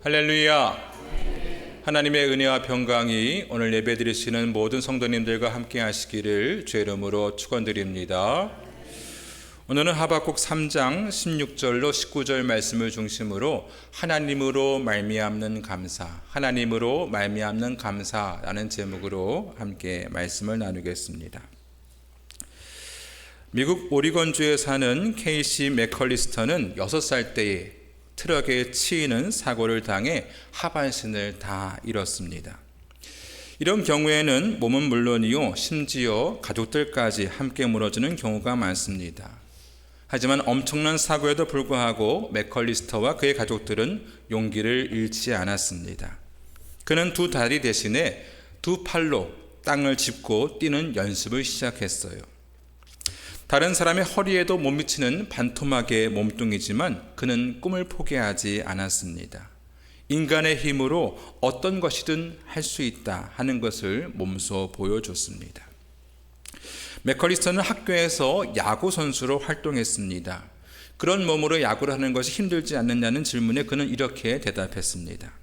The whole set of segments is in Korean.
할렐루야. 하나님의 은혜와 평강이 오늘 예배드리시는 모든 성도님들과 함께 하시기를 주의 이름으로 축원드립니다. 오늘은 하박국 3장 16절로 19절 말씀을 중심으로 하나님으로 말미암는 감사, 하나님으로 말미암는 감사라는 제목으로 함께 말씀을 나누겠습니다. 미국 오리건주에 사는 케이시 맥컬리스터는 6살 때에 트럭에 치이는 사고를 당해 하반신을 다 잃었습니다. 이런 경우에는 몸은 물론이요, 심지어 가족들까지 함께 무너지는 경우가 많습니다. 하지만 엄청난 사고에도 불구하고 맥컬리스터와 그의 가족들은 용기를 잃지 않았습니다. 그는 두 다리 대신에 두 팔로 땅을 짚고 뛰는 연습을 시작했어요. 다른 사람의 허리에도 못 미치는 반토막의 몸뚱이지만 그는 꿈을 포기하지 않았습니다. 인간의 힘으로 어떤 것이든 할 수 있다 하는 것을 몸소 보여줬습니다. 맥컬리스터는 학교에서 야구 선수로 활동했습니다. 그런 몸으로 야구를 하는 것이 힘들지 않느냐는 질문에 그는 이렇게 대답했습니다.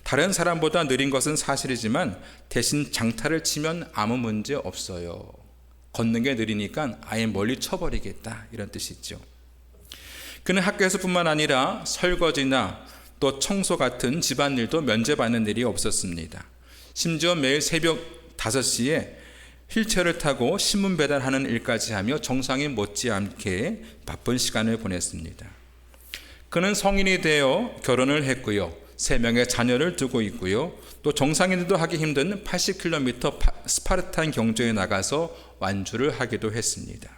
다른 사람보다 느린 것은 사실이지만 대신 장타를 치면 아무 문제 없어요. 걷는 게 느리니까 아예 멀리 쳐버리겠다, 이런 뜻이죠. 그는 학교에서뿐만 아니라 설거지나 또 청소 같은 집안일도 면제받는 일이 없었습니다. 심지어 매일 새벽 5시에 휠체어를 타고 신문 배달하는 일까지 하며 정상인 못지않게 바쁜 시간을 보냈습니다. 그는 성인이 되어 결혼을 했고요, 3명의 자녀를 두고 있고요, 또 정상인들도 하기 힘든 80km 스파르탄 경주에 나가서 완주를 하기도 했습니다.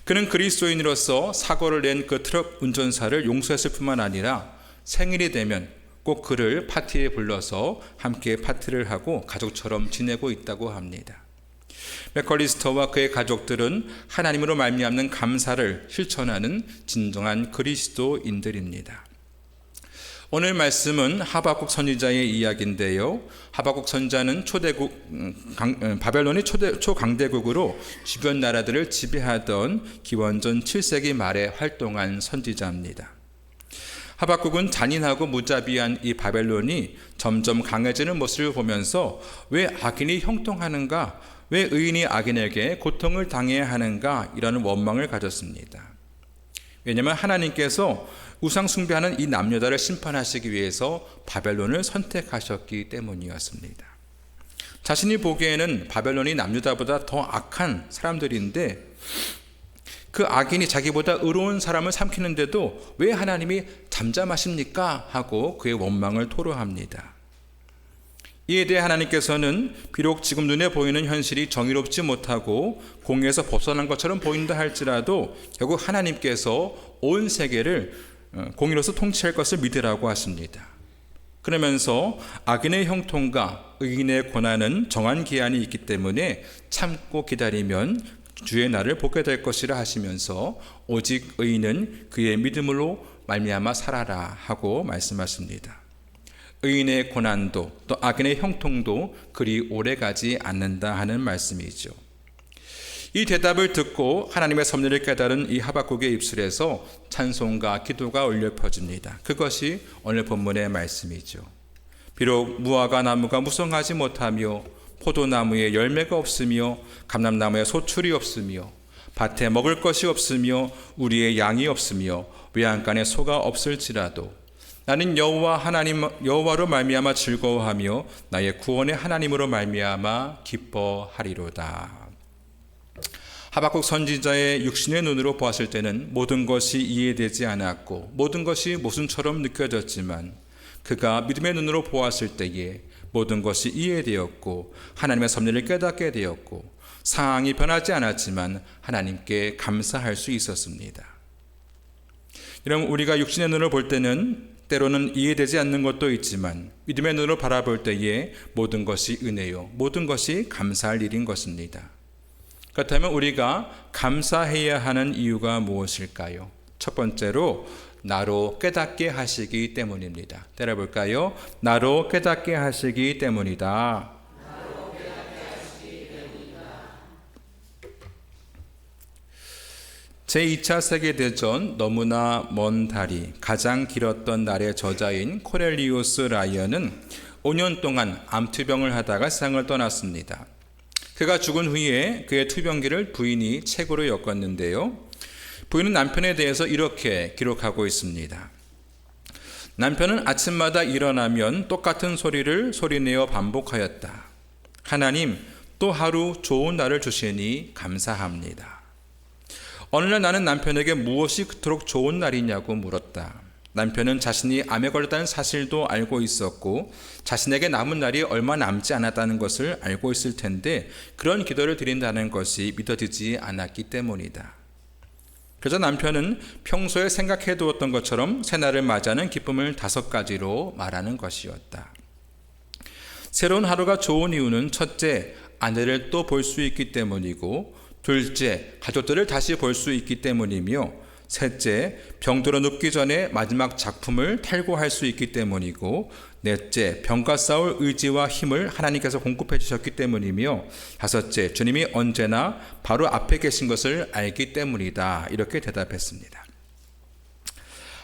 그는 그리스도인으로서 사고를 낸 그 트럭 운전사를 용서했을 뿐만 아니라 생일이 되면 꼭 그를 파티에 불러서 함께 파티를 하고 가족처럼 지내고 있다고 합니다. 맥컬리스터와 그의 가족들은 하나님으로 말미암는 감사를 실천하는 진정한 그리스도인들입니다. 오늘 말씀은 하박국 선지자의 이야기인데요. 하박국 선지자는 바벨론이 초강대국으로 주변 나라들을 지배하던 기원전 7세기 말에 활동한 선지자입니다. 하박국은 잔인하고 무자비한 이 바벨론이 점점 강해지는 모습을 보면서 왜 악인이 형통하는가, 왜 의인이 악인에게 고통을 당해야 하는가, 이라는 원망을 가졌습니다. 왜냐하면 하나님께서 우상 숭배하는 이 남녀다를 심판하시기 위해서 바벨론을 선택하셨기 때문이었습니다. 자신이 보기에는 바벨론이 남유다보다 더 악한 사람들인데 그 악인이 자기보다 의로운 사람을 삼키는데도 왜 하나님이 잠잠하십니까? 하고 그의 원망을 토로합니다. 이에 대해 하나님께서는 비록 지금 눈에 보이는 현실이 정의롭지 못하고 공의에서 벗어난 것처럼 보인다 할지라도 결국 하나님께서 온 세계를 공의로서 통치할 것을 믿으라고 하십니다. 그러면서 악인의 형통과 의인의 고난은 정한 기한이 있기 때문에 참고 기다리면 주의 날을 보게 될 것이라 하시면서 오직 의인은 그의 믿음으로 말미암아 살아라 하고 말씀하십니다. 의인의 고난도 또 악인의 형통도 그리 오래가지 않는다 하는 말씀이죠. 이 대답을 듣고 하나님의 섭리를 깨달은 이 하박국의 입술에서 찬송과 기도가 울려 퍼집니다. 그것이 오늘 본문의 말씀이죠. 비록 무화과 나무가 무성하지 못하며 포도나무에 열매가 없으며 감람나무에 소출이 없으며 밭에 먹을 것이 없으며 우리의 양이 없으며 외양간에 소가 없을지라도 나는 여호와로 말미암아 즐거워하며 나의 구원의 하나님으로 말미암아 기뻐하리로다. 하박국 선지자의 육신의 눈으로 보았을 때는 모든 것이 이해되지 않았고 모든 것이 모순처럼 느껴졌지만 그가 믿음의 눈으로 보았을 때에 모든 것이 이해되었고 하나님의 섭리를 깨닫게 되었고 상황이 변하지 않았지만 하나님께 감사할 수 있었습니다. 여러분, 우리가 육신의 눈으로 볼 때는 때로는 이해되지 않는 것도 있지만 믿음의 눈으로 바라볼 때에 모든 것이 은혜요, 모든 것이 감사할 일인 것입니다. 그렇다면 우리가 감사해야 하는 이유가 무엇일까요? 첫 번째로 나로 깨닫게 하시기 때문입니다. 따라볼까요? 나로 깨닫게 하시기 때문이다. 제2차 세계대전 너무나 먼 달이 가장 길었던 날의 저자인 코넬리우스 라이언은 5년 동안 암투병을 하다가 세상을 떠났습니다. 그가 죽은 후에 그의 투병기를 부인이 책으로 엮었는데요. 부인은 남편에 대해서 이렇게 기록하고 있습니다. 남편은 아침마다 일어나면 똑같은 소리를 소리내어 반복하였다. 하나님, 또 하루 좋은 날을 주시니 감사합니다. 어느 날 나는 남편에게 무엇이 그토록 좋은 날이냐고 물었다. 남편은 자신이 암에 걸렸다는 사실도 알고 있었고 자신에게 남은 날이 얼마 남지 않았다는 것을 알고 있을 텐데 그런 기도를 드린다는 것이 믿어지지 않았기 때문이다. 그래서 남편은 평소에 생각해 두었던 것처럼 새날을 맞이하는 기쁨을 5가지로 말하는 것이었다. 새로운 하루가 좋은 이유는 첫째, 아내를 또 볼 수 있기 때문이고, 둘째, 가족들을 다시 볼 수 있기 때문이며, 셋째, 병들어 눕기 전에 마지막 작품을 탈고할 수 있기 때문이고, 넷째, 병과 싸울 의지와 힘을 하나님께서 공급해 주셨기 때문이며, 다섯째, 주님이 언제나 바로 앞에 계신 것을 알기 때문이다. 이렇게 대답했습니다.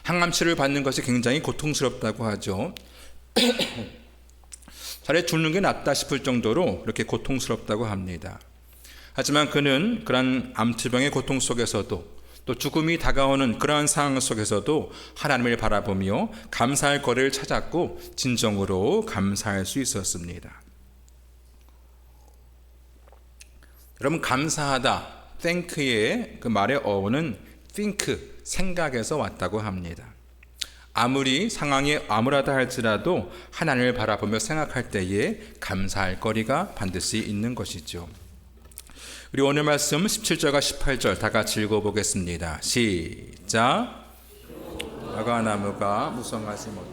항암치료를 받는 것이 굉장히 고통스럽다고 하죠. 차라리 죽는 게 낫다 싶을 정도로 이렇게 고통스럽다고 합니다. 하지만 그는 그러한 암투병의 고통 속에서도 또 죽음이 다가오는 그러한 상황 속에서도 하나님을 바라보며 감사할 거리를 찾았고 진정으로 감사할 수 있었습니다. 여러분, 감사하다, thank의 그 말의 어원은 think, 생각에서 왔다고 합니다. 아무리 상황이 암울하다 할지라도 하나님을 바라보며 생각할 때에 감사할 거리가 반드시 있는 것이죠. 우리 오늘 말씀 17절과 18절 다 같이 읽어보겠습니다. 시작. 아가나무가 무성하지 못해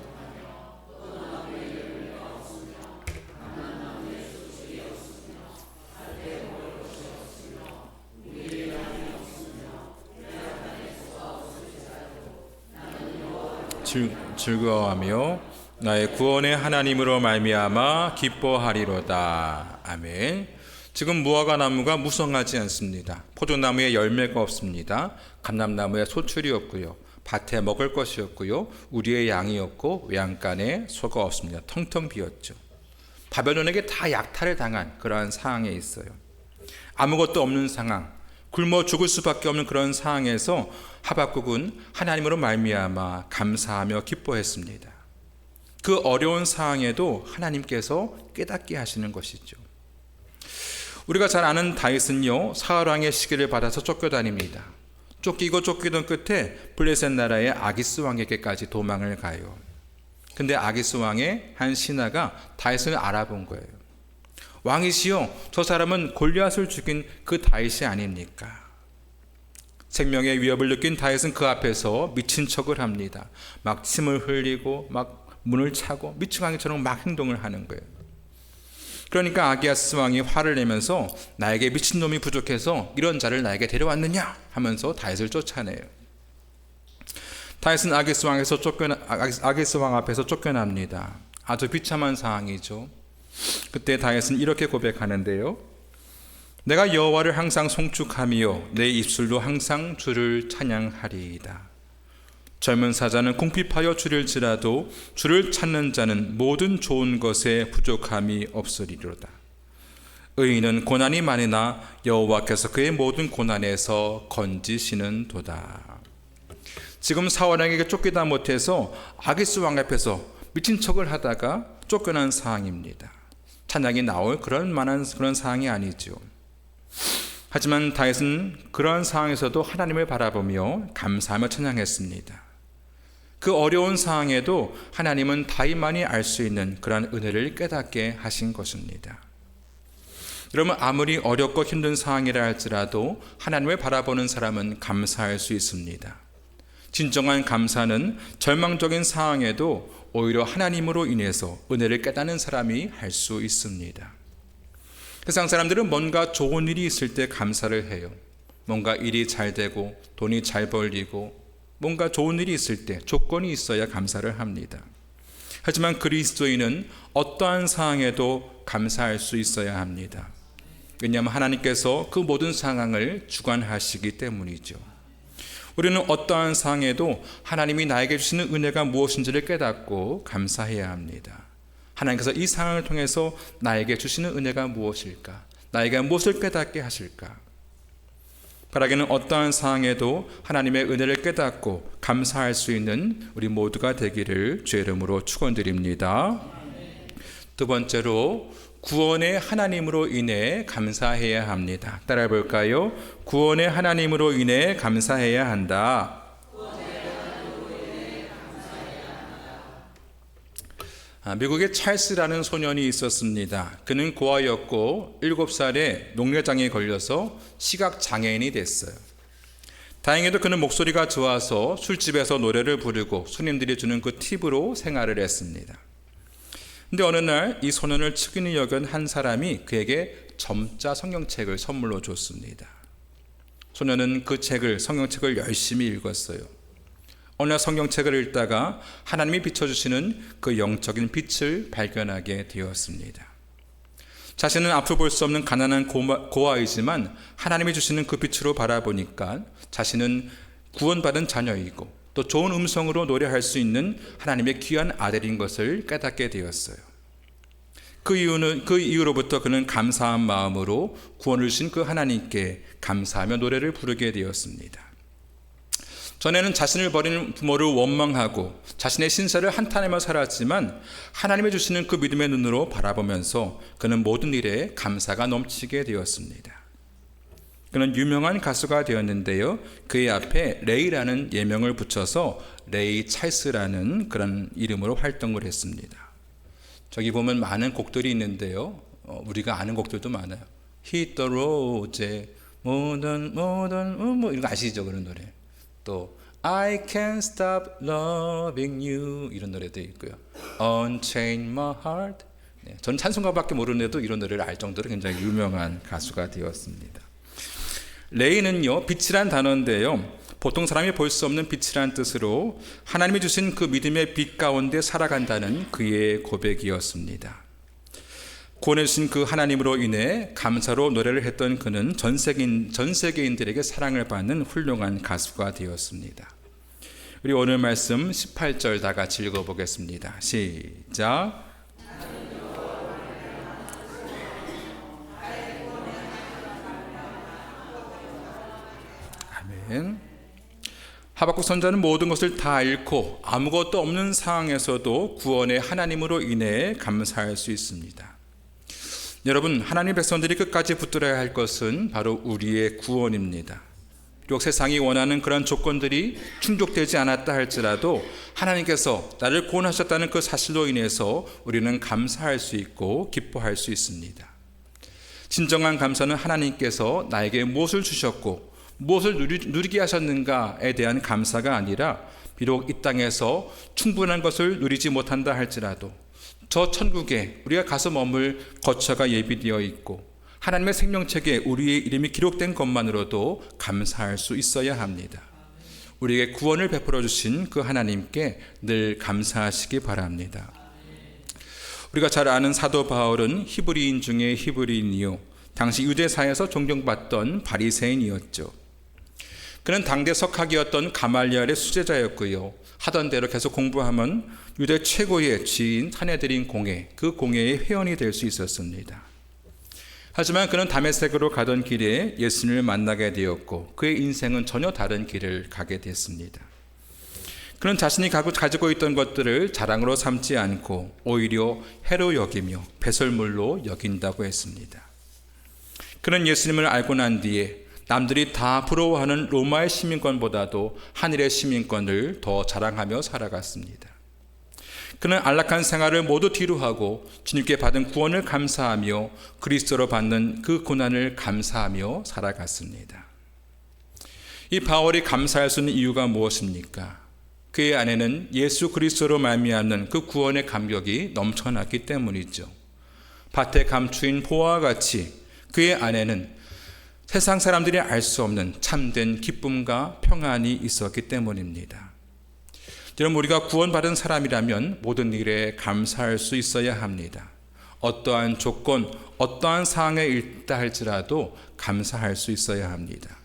즐거워하며 나의 구원의 하나님으로 말미암아 기뻐하리로다. 아멘. 지금 무화과 나무가 무성하지 않습니다. 포도나무에 열매가 없습니다. 감람나무에 소출이 없고요. 밭에 먹을 것이 없고요. 우리의 양이 없고 외양간에 소가 없습니다. 텅텅 비었죠. 바벨론에게 다 약탈을 당한 그러한 상황에 있어요. 아무것도 없는 상황, 굶어 죽을 수밖에 없는 그런 상황에서 하박국은 하나님으로 말미암아 감사하며 기뻐했습니다. 그 어려운 상황에도 하나님께서 깨닫게 하시는 것이죠. 우리가 잘 아는 다윗은요, 사울왕의 시기를 받아서 쫓겨다닙니다. 쫓기고 쫓기던 끝에 블레셋 나라의 아기스 왕에게까지 도망을 가요. 근데 아기스 왕의 한 신하가 다윗을 알아본 거예요. 왕이시여, 저 사람은 골리앗을 죽인 그 다윗이 아닙니까? 생명의 위협을 느낀 다윗은 그 앞에서 미친 척을 합니다. 막 침을 흘리고 막 문을 차고 미치광이처럼 막 행동을 하는 거예요. 그러니까 아기야스 왕이 화를 내면서 나에게 미친놈이 부족해서 이런 자를 나에게 데려왔느냐 하면서 다윗을 쫓아내요. 다윗은 아기스 왕 앞에서 쫓겨납니다. 아주 비참한 상황이죠. 그때 다윗은 이렇게 고백하는데요. 내가 여호와를 항상 송축하며 내 입술로 항상 주를 찬양하리이다. 젊은 사자는 궁핍하여 주릴지라도 주를 찾는 자는 모든 좋은 것에 부족함이 없으리로다. 의인은 고난이 많으나 여호와께서 그의 모든 고난에서 건지시는 도다. 지금 사울왕에게 쫓기다 못해서 아기스 왕 앞에서 미친 척을 하다가 쫓겨난 상황입니다. 찬양이 나올 그런 상황이 아니죠. 하지만 다윗은 그러한 상황에서도 하나님을 바라보며 감사하며 찬양했습니다. 그 어려운 상황에도 하나님은 다윗만이 알 수 있는 그러한 은혜를 깨닫게 하신 것입니다. 여러분, 아무리 어렵고 힘든 상황이라 할지라도 하나님을 바라보는 사람은 감사할 수 있습니다. 진정한 감사는 절망적인 상황에도 오히려 하나님으로 인해서 은혜를 깨닫는 사람이 할 수 있습니다. 세상 사람들은 뭔가 좋은 일이 있을 때 감사를 해요. 뭔가 일이 잘 되고 돈이 잘 벌리고 뭔가 좋은 일이 있을 때 조건이 있어야 감사를 합니다. 하지만 그리스도인은 어떠한 상황에도 감사할 수 있어야 합니다. 왜냐하면 하나님께서 그 모든 상황을 주관하시기 때문이죠. 우리는 어떠한 상황에도 하나님이 나에게 주시는 은혜가 무엇인지를 깨닫고 감사해야 합니다. 하나님께서 이 상황을 통해서 나에게 주시는 은혜가 무엇일까? 나에게 무엇을 깨닫게 하실까? 바라기는 어떠한 상황에도 하나님의 은혜를 깨닫고 감사할 수 있는 우리 모두가 되기를 주의 이름으로 축원드립니다. 두 번째로 구원의 하나님으로 인해 감사해야 합니다. 따라해 볼까요? 구원의 하나님으로 인해 감사해야 한다. 미국에 찰스라는 소년이 있었습니다. 그는 고아였고 7살에 녹내장에 걸려서 시각장애인이 됐어요. 다행히도 그는 목소리가 좋아서 술집에서 노래를 부르고 손님들이 주는 그 팁으로 생활을 했습니다. 근데 어느 날 이 소년을 측은히 여긴 한 사람이 그에게 점자 성경책을 선물로 줬습니다. 소년은 그 성경책을 열심히 읽었어요. 어느 날 성경책을 읽다가 하나님이 비춰주시는 그 영적인 빛을 발견하게 되었습니다. 자신은 앞으로 볼 수 없는 가난한 고아이지만 하나님이 주시는 그 빛으로 바라보니까 자신은 구원받은 자녀이고 또 좋은 음성으로 노래할 수 있는 하나님의 귀한 아들인 것을 깨닫게 되었어요. 그 이후로부터 그는 감사한 마음으로 구원을 주신 그 하나님께 감사하며 노래를 부르게 되었습니다. 전에는 자신을 버리는 부모를 원망하고 자신의 신세를 한탄하며 살았지만 하나님이 주시는 그 믿음의 눈으로 바라보면서 그는 모든 일에 감사가 넘치게 되었습니다. 그는 유명한 가수가 되었는데요. 그의 앞에 레이라는 예명을 붙여서 레이 찰스라는 그런 이름으로 활동을 했습니다. 저기 보면 많은 곡들이 있는데요. 우리가 아는 곡들도 많아요. Hit the road, modern, 뭐 이런 거 아시죠? 그런 노래. 또 I can't stop loving you 이런 노래도 있고요. Unchain my heart. 네, 저는 찬송가밖에 모르는데도 이런 노래를 알 정도로 굉장히 유명한 가수가 되었습니다. 레이는요, 빛이란 단어인데요. 보통 사람이 볼 수 없는 빛이란 뜻으로 하나님이 주신 그 믿음의 빛 가운데 살아간다는 그의 고백이었습니다. 구원해 주신 그 하나님으로 인해 감사로 노래를 했던 그는 전 세계인들에게 사랑을 받는 훌륭한 가수가 되었습니다. 우리 오늘 말씀 18절 다 같이 읽어보겠습니다. 시작. 아멘. 하박국 선지자는 모든 것을 다 잃고 아무것도 없는 상황에서도 구원의 하나님으로 인해 감사할 수 있습니다. 여러분, 하나님 백성들이 끝까지 붙들어야 할 것은 바로 우리의 구원입니다. 비록 세상이 원하는 그런 조건들이 충족되지 않았다 할지라도 하나님께서 나를 구원하셨다는 그 사실로 인해서 우리는 감사할 수 있고 기뻐할 수 있습니다. 진정한 감사는 하나님께서 나에게 무엇을 주셨고 무엇을 누리게 하셨는가에 대한 감사가 아니라 비록 이 땅에서 충분한 것을 누리지 못한다 할지라도 저 천국에 우리가 가서 머물 거처가 예비되어 있고 하나님의 생명책에 우리의 이름이 기록된 것만으로도 감사할 수 있어야 합니다. 우리에게 구원을 베풀어 주신 그 하나님께 늘 감사하시기 바랍니다. 우리가 잘 아는 사도 바울은 히브리인 중에 히브리인이요, 당시 유대사에서 존경받던 바리새인이었죠. 그는 당대 석학이었던 가말리엘의 수제자였고요. 하던 대로 계속 공부하면 유대 최고의 지인 산헤드린 공회, 그 공회의 회원이 될 수 있었습니다. 하지만 그는 다메섹으로 가던 길에 예수님을 만나게 되었고 그의 인생은 전혀 다른 길을 가게 됐습니다. 그는 자신이 가지고 있던 것들을 자랑으로 삼지 않고 오히려 해로 여기며 배설물로 여긴다고 했습니다. 그는 예수님을 알고 난 뒤에 남들이 다 부러워하는 로마의 시민권보다도 하늘의 시민권을 더 자랑하며 살아갔습니다. 그는 안락한 생활을 모두 뒤로하고 주님께 받은 구원을 감사하며 그리스도로 받는 그 고난을 감사하며 살아갔습니다. 이 바울이 감사할 수 있는 이유가 무엇입니까? 그의 안에는 예수 그리스도로 말미암는 그 구원의 감격이 넘쳐났기 때문이죠. 밭에 감추인 보화와 같이 그의 안에는 세상 사람들이 알 수 없는 참된 기쁨과 평안이 있었기 때문입니다. 여러분, 우리가 구원받은 사람이라면 모든 일에 감사할 수 있어야 합니다. 어떠한 조건, 어떠한 상황에 있다 할지라도 감사할 수 있어야 합니다.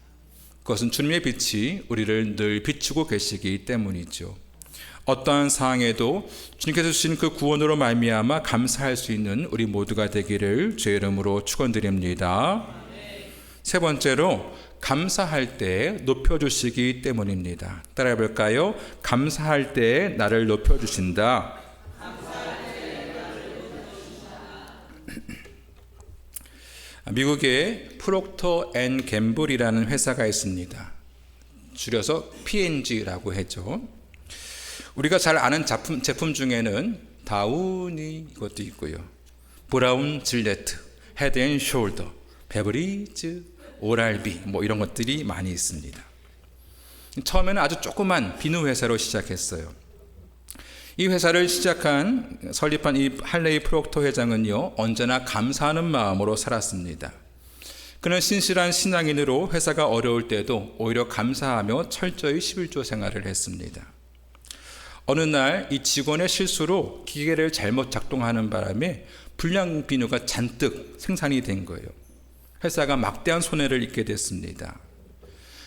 그것은 주님의 빛이 우리를 늘 비추고 계시기 때문이죠. 어떠한 상황에도 주님께서 주신 그 구원으로 말미암아 감사할 수 있는 우리 모두가 되기를 주의 이름으로 축원드립니다. 세 번째로 감사할 때 높여주시기 때문입니다. 따라해 볼까요? 감사할 때 나를 높여주신다. 미국에 프록터 앤 갬블이라는 회사가 있습니다. 줄여서 P&G라고 했죠. 우리가 잘 아는 제품 중에는 다우니 이것도 있고요. 브라운 질레트, 헤드 앤 숄더, 베브리즈, 오랄비 이런 것들이 많이 있습니다. 처음에는 아주 조그만 비누 회사로 시작했어요. 이 회사를 설립한 이 할레이 프록터 회장은요, 언제나 감사하는 마음으로 살았습니다. 그는 신실한 신앙인으로 회사가 어려울 때도 오히려 감사하며 철저히 11조 생활을 했습니다. 어느 날 이 직원의 실수로 기계를 잘못 작동하는 바람에 불량 비누가 잔뜩 생산이 된 거예요. 회사가 막대한 손해를 입게 됐습니다.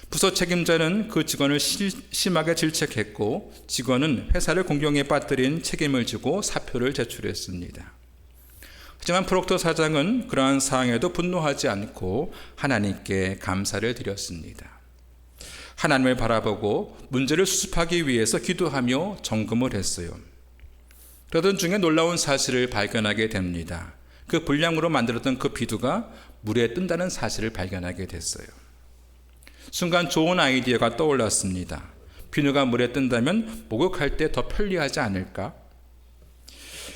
부서 책임자는 그 직원을 심하게 질책했고, 직원은 회사를 공경에 빠뜨린 책임을 지고 사표를 제출했습니다. 하지만 프록터 사장은 그러한 상황에도 분노하지 않고 하나님께 감사를 드렸습니다. 하나님을 바라보고 문제를 수습하기 위해서 기도하며 점검을 했어요. 그러던 중에 놀라운 사실을 발견하게 됩니다. 그 불량으로 만들었던 그 비누가 물에 뜬다는 사실을 발견하게 됐어요. 순간 좋은 아이디어가 떠올랐습니다. 비누가 물에 뜬다면 목욕할 때 더 편리하지 않을까?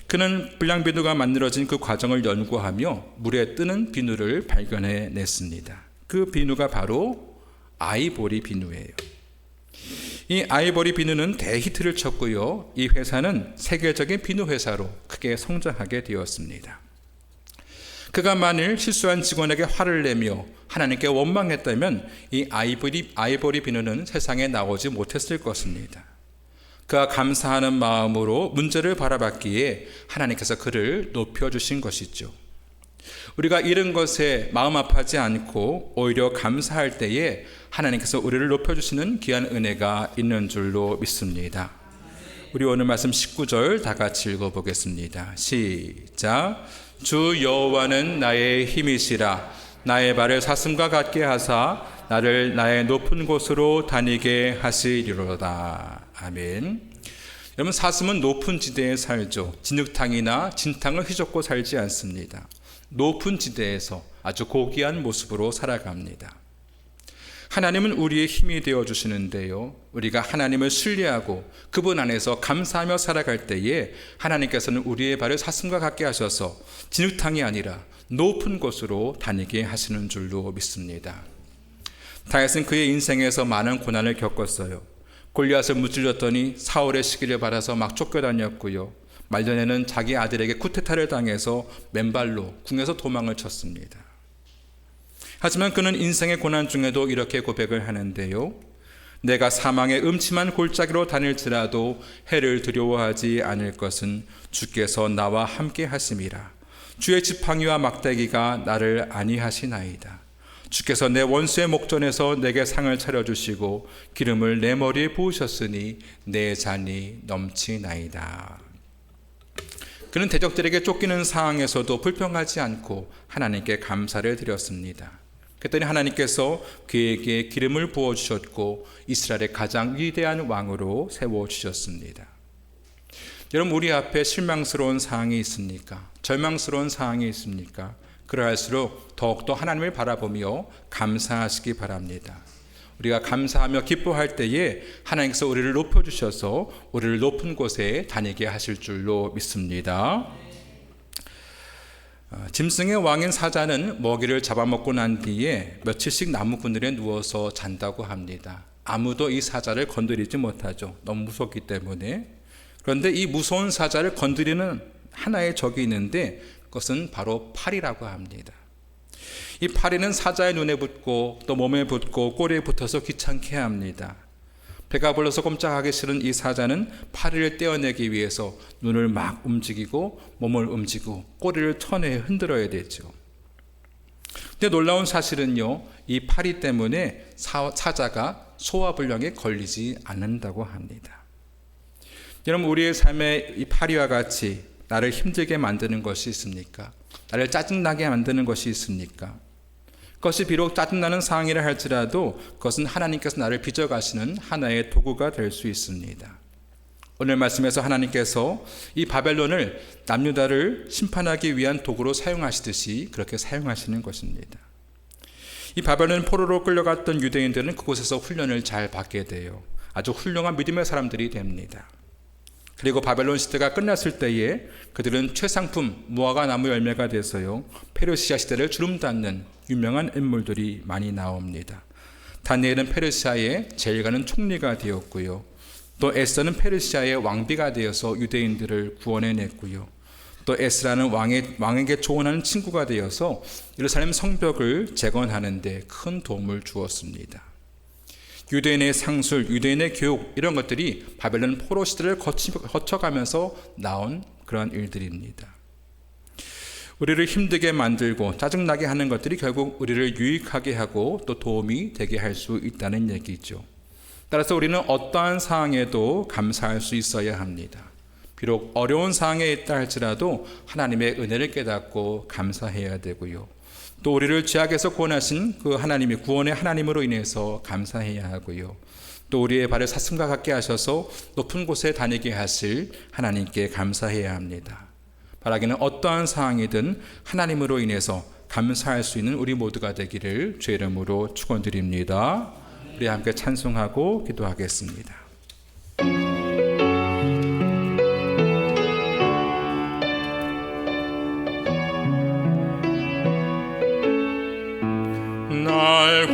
그는 불량 비누가 만들어진 그 과정을 연구하며 물에 뜨는 비누를 발견해냈습니다. 그 비누가 바로 아이보리 비누예요. 이 아이보리 비누는 대히트를 쳤고요. 이 회사는 세계적인 비누 회사로 크게 성장하게 되었습니다. 그가 만일 실수한 직원에게 화를 내며 하나님께 원망했다면 이 아이보리 비누는 세상에 나오지 못했을 것입니다. 그가 감사하는 마음으로 문제를 바라봤기에 하나님께서 그를 높여주신 것이죠. 우리가 잃은 것에 마음 아파하지 않고 오히려 감사할 때에 하나님께서 우리를 높여주시는 귀한 은혜가 있는 줄로 믿습니다. 우리 오늘 말씀 19절 다 같이 읽어보겠습니다. 시작. 주 여호와는 나의 힘이시라. 나의 발을 사슴과 같게 하사 나를 나의 높은 곳으로 다니게 하시리로다. 아멘. 여러분, 사슴은 높은 지대에 살죠. 진흙탕이나 진탕을 휘젓고 살지 않습니다. 높은 지대에서 아주 고귀한 모습으로 살아갑니다. 하나님은 우리의 힘이 되어주시는데요, 우리가 하나님을 신뢰하고 그분 안에서 감사하며 살아갈 때에 하나님께서는 우리의 발을 사슴과 같게 하셔서 진흙탕이 아니라 높은 곳으로 다니게 하시는 줄로 믿습니다. 다윗은 그의 인생에서 많은 고난을 겪었어요. 골리앗을 무찔렀더니 사울의 시기를 받아서 막 쫓겨다녔고요, 말년에는 자기 아들에게 쿠데타를 당해서 맨발로 궁에서 도망을 쳤습니다. 하지만 그는 인생의 고난 중에도 이렇게 고백을 하는데요, 내가 사망의 음침한 골짜기로 다닐지라도 해를 두려워하지 않을 것은 주께서 나와 함께 하심이라. 주의 지팡이와 막대기가 나를 안위하시나이다. 주께서 내 원수의 목전에서 내게 상을 차려주시고 기름을 내 머리에 부으셨으니 내 잔이 넘치나이다. 그는 대적들에게 쫓기는 상황에서도 불평하지 않고 하나님께 감사를 드렸습니다. 그랬더니 하나님께서 그에게 기름을 부어주셨고 이스라엘의 가장 위대한 왕으로 세워주셨습니다. 여러분, 우리 앞에 실망스러운 상황이 있습니까? 절망스러운 상황이 있습니까? 그러할수록 더욱더 하나님을 바라보며 감사하시기 바랍니다. 우리가 감사하며 기뻐할 때에 하나님께서 우리를 높여주셔서 우리를 높은 곳에 다니게 하실 줄로 믿습니다. 짐승의 왕인 사자는 먹이를 잡아먹고 난 뒤에 며칠씩 나무 그늘에 누워서 잔다고 합니다. 아무도 이 사자를 건드리지 못하죠. 너무 무섭기 때문에. 그런데 이 무서운 사자를 건드리는 하나의 적이 있는데 그것은 바로 파리라고 합니다. 이 파리는 사자의 눈에 붙고 또 몸에 붙고 꼬리에 붙어서 귀찮게 합니다. 배가 불러서 꼼짝하기 싫은 이 사자는 파리를 떼어내기 위해서 눈을 막 움직이고 몸을 움직이고 꼬리를 천에 흔들어야 되죠. 근데 놀라운 사실은요, 이 파리 때문에 사자가 소화불량에 걸리지 않는다고 합니다. 여러분, 우리의 삶에 이 파리와 같이 나를 힘들게 만드는 것이 있습니까? 나를 짜증나게 만드는 것이 있습니까? 그것이 비록 짜증나는 상황이라 할지라도 그것은 하나님께서 나를 빚어가시는 하나의 도구가 될 수 있습니다. 오늘 말씀에서 하나님께서 이 바벨론을 남유다를 심판하기 위한 도구로 사용하시듯이 그렇게 사용하시는 것입니다. 이 바벨론 포로로 끌려갔던 유대인들은 그곳에서 훈련을 잘 받게 돼요. 아주 훌륭한 믿음의 사람들이 됩니다. 그리고 바벨론 시대가 끝났을 때에 그들은 최상품 무화과 나무 열매가 돼서요, 페르시아 시대를 주름닫는 유명한 인물들이 많이 나옵니다. 다니엘은 페르시아의 제일 가는 총리가 되었고요, 또 에스더는 페르시아의 왕비가 되어서 유대인들을 구원해냈고요, 또 에스라는 왕에게 조언하는 친구가 되어서 예루살렘 성벽을 재건하는 데 큰 도움을 주었습니다. 유대인의 상술, 유대인의 교육, 이런 것들이 바벨론 포로 시대를 거쳐가면서 나온 그런 일들입니다. 우리를 힘들게 만들고 짜증나게 하는 것들이 결국 우리를 유익하게 하고 또 도움이 되게 할 수 있다는 얘기죠. 따라서 우리는 어떠한 상황에도 감사할 수 있어야 합니다. 비록 어려운 상황에 있다 할지라도 하나님의 은혜를 깨닫고 감사해야 되고요, 또 우리를 죄악에서 구원하신 그 하나님의 구원의 하나님으로 인해서 감사해야 하고요, 또 우리의 발을 사슴과 같게 하셔서 높은 곳에 다니게 하실 하나님께 감사해야 합니다. 바라기는 어떠한 상황이든 하나님으로 인해서 감사할 수 있는 우리 모두가 되기를 주의 이름으로 축원드립니다. 우리 함께 찬송하고 기도하겠습니다. 날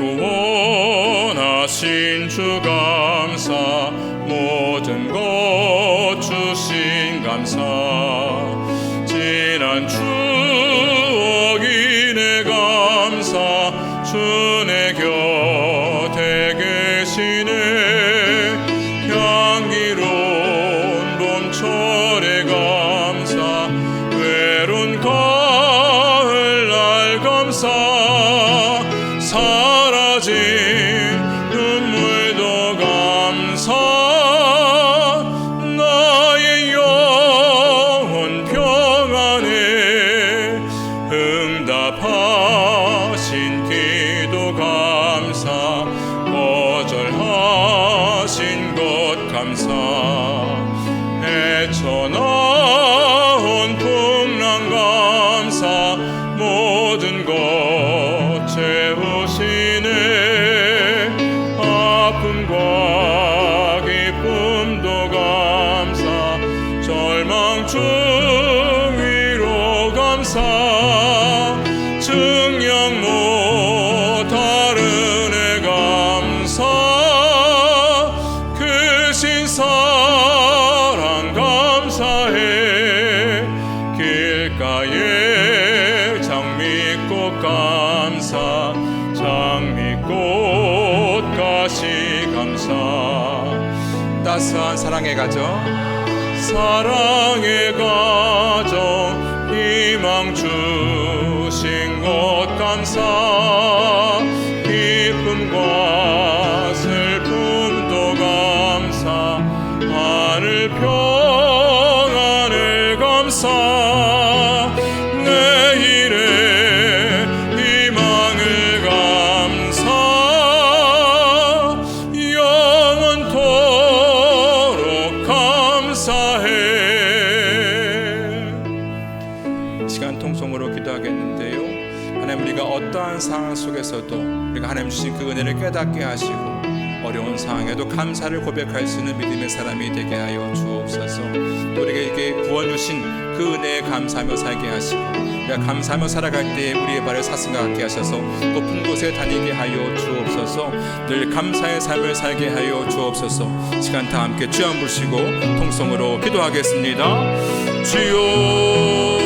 구원하신 주 감사, 모든 것 주신 감사, 지난 추억이 내 감사, 주내 곁에 계시네, 향기로운 봄철의 감사, 외로운 가을날 감사, 사라진 눈물도 감사, 나의 영혼 평안에 응답하신 기도 감사, 거절하신 것 감사, 헤쳐나온 풍랑 감사, 모든 것 채우시네, 아픔과 기쁨도 감사, 절망 중위로 감사, 증량 못할 은혜 감사, 크신 사랑 감사해, 길가에 장미꽃 감사, 장미꽃 가시 감사, 따스한 사랑의 가정, 사랑의 가정, 희망 주신 것 감사, 기쁨과 슬픔도 감사, 하늘 평안을 감사, 내일의 희망을 감사, 영원토록 감사해. 시간 통성으로 기도하겠는데요, 하나님, 우리가 어떠한 상황 속에서도 우리가 하나님 주신 그 은혜를 깨닫게 하시고 어려운 상황에도 감사를 고백할 수 있는 믿음의 사람이 되게 하여 주옵소서. 또 우리에게 구원 주신 그 은혜에 감사하며 살게 하시고 우리가 감사하며 살아갈 때에 우리의 발을 사슴과 같게 하셔서 높은 곳에 다니게 하여 주옵소서. 늘 감사의 삶을 살게 하여 주옵소서. 시간 다 함께 주여 부르시고 통성으로 기도하겠습니다. 주여